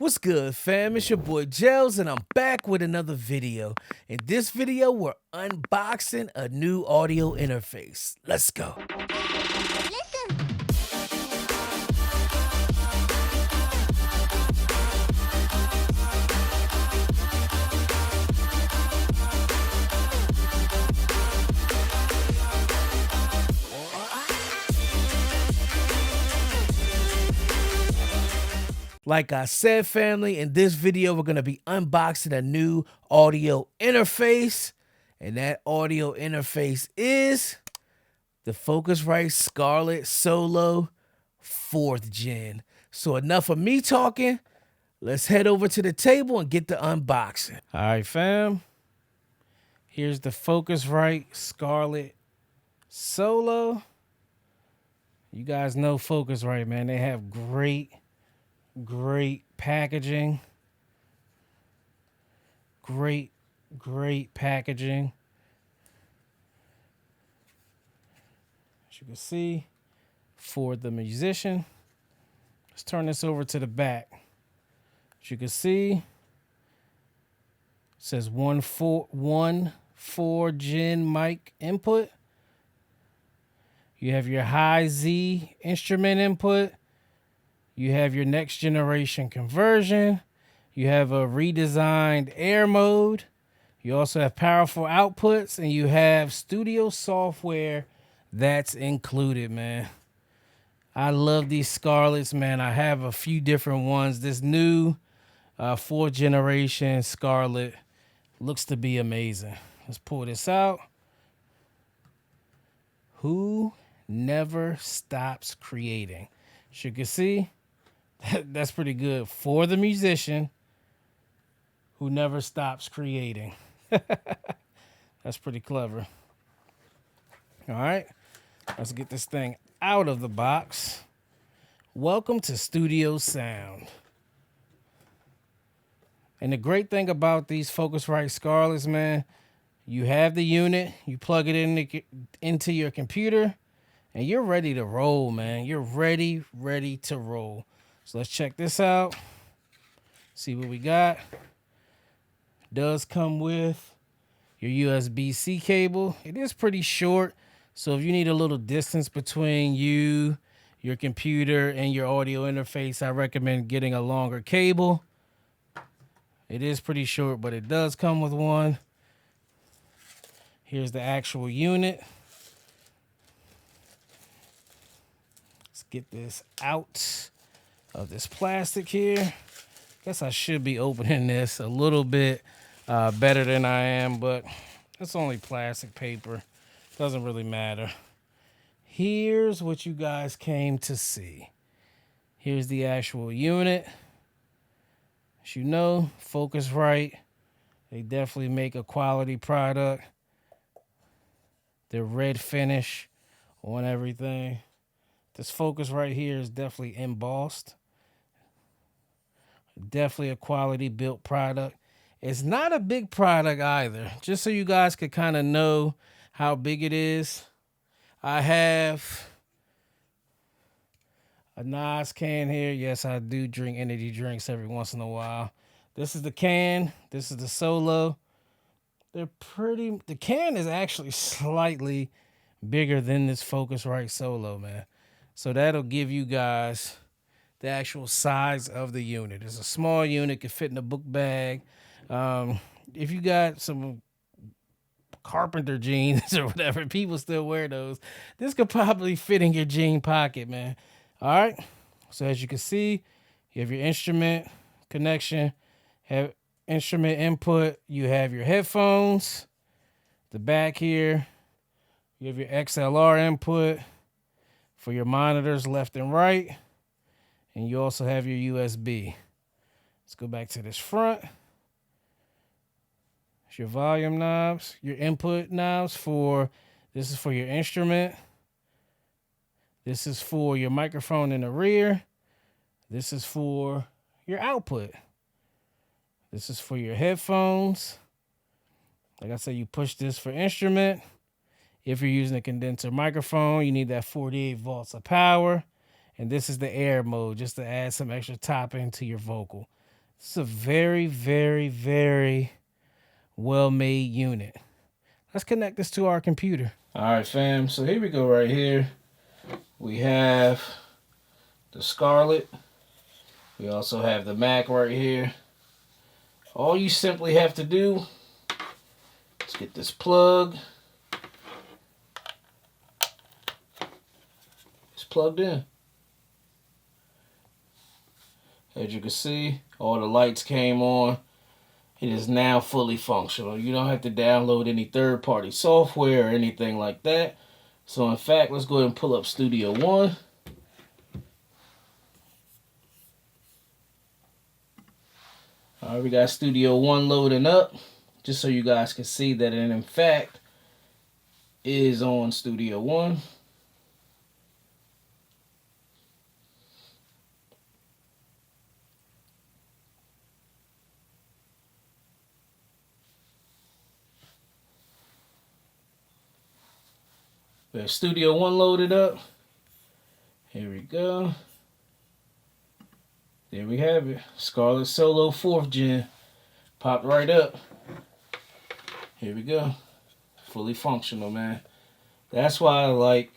What's good, fam? It's your boy Gels, and I'm back with another video. In this video, we're unboxing a new audio interface. Let's go. Like I said, family, in this video, we're going to be unboxing a new audio interface. And that audio interface is the Focusrite Scarlett Solo 4th Gen. So enough of me talking. Let's head over to the table and get the unboxing. All right, fam. Here's the Focusrite Scarlett Solo. You guys know Focusrite, man. They have great packaging. Great packaging. As you can see, for the musician. Let's turn this over to the back. As you can see, it says 1.4 Gen mic input. You have your high Z instrument input. You have your next generation conversion. You have a redesigned air mode. You also have powerful outputs, and you have studio software that's included, man. I love these Scarletts, man. I have a few different ones. This new 4th generation Scarlett looks to be amazing. Let's pull this out. Who never stops creating? As you can see, that's pretty good for the musician who never stops creating. That's pretty clever. All right, let's get this thing out of the box. Welcome to Studio Sound. And the great thing about these Focusrite Scarletts, man, you have the unit, you plug it into your computer, and you're ready to roll, man. You're ready to roll. So let's check this out. See what we got. Does come with your USB-C cable. It is pretty short, so if you need a little distance between you, your computer, and your audio interface, I recommend getting a longer cable. It is pretty short, but it does come with one. Here's the actual unit. Let's get this out of this plastic here. Guess I should be opening this a little bit better than I am, but it's only plastic paper. Doesn't really matter. Here's what you guys came to see. Here's the actual unit. As you know, Focusrite, they definitely make a quality product. The red finish on everything. This focus right here is definitely embossed. Definitely a quality built product. It's not a big product either. Just so you guys could kind of know how big it is. I have a Nas can here. Yes, I do drink energy drinks every once in a while. This is the can. This is the Solo. The can is actually slightly bigger than this Focusrite Solo, man. So that'll give you guys the actual size of the unit. It's a small unit, can fit in a book bag. If you got some carpenter jeans or whatever, people still wear those. This could probably fit in your jean pocket, man. All right. So as you can see, you have your instrument connection, have instrument input. You have your headphones. The back here, you have your XLR input for your monitors left and right. And you also have your USB. Let's go back to this front. It's your volume knobs, your input knobs this is for your instrument. This is for your microphone in the rear. This is for your output. This is for your headphones. Like I said, you push this for instrument. If you're using a condenser microphone, you need that 48 volts of power. And this is the air mode, just to add some extra topping to your vocal. It's a very, very, very well-made unit. Let's connect this to our computer. All right, fam. So here we go right here. We have the Scarlett. We also have the Mac right here. All you simply have to do is get this plug. It's plugged in. As you can see, all the lights came on. It is now fully functional. You don't have to download any third-party software or anything like that. So in fact, let's go ahead and pull up Studio One. All right, we got Studio One loading up, just so you guys can see that it in fact is on Studio One. We have Studio One loaded up. Here we go. There we have it. Scarlett Solo 4th Gen. Popped right up. Here we go. Fully functional, man. That's why I like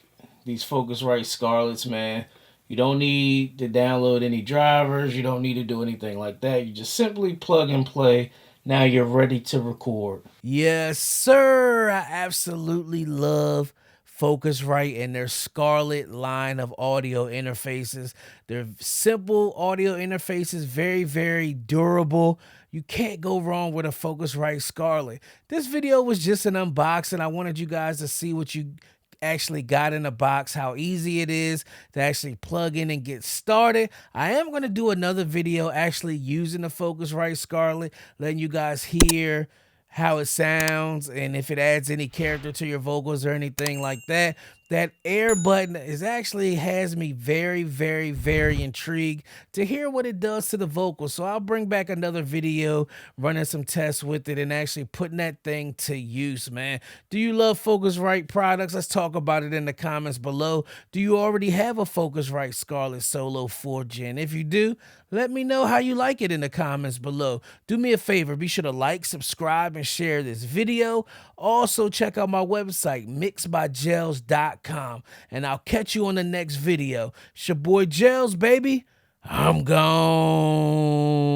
these Focusrite Scarletts, man. You don't need to download any drivers. You don't need to do anything like that. You just simply plug and play. Now you're ready to record. Yes, sir. I absolutely love Focusrite and their Scarlett line of audio interfaces. They're simple audio interfaces, very, very durable. You can't go wrong with a Focusrite Scarlett. This video was just an unboxing. I wanted you guys to see what you actually got in the box, how easy it is to actually plug in and get started. I am going to do another video actually using the Focusrite Scarlett, letting you guys hear how it sounds and if it adds any character to your vocals or anything like that. That air button is actually has me very, very, very intrigued to hear what it does to the vocals. So I'll bring back another video running some tests with it and actually putting that thing to use, man. Do you love Focusrite products? Let's talk about it in the comments below. Do you already have a Focusrite Scarlett Solo 4th Gen? If you do, let me know how you like it in the comments below. Do me a favor, be sure to like, subscribe, and share this video. Also, check out my website, mixedbygels.com, and I'll catch you on the next video. It's your boy Gels, baby. I'm gone.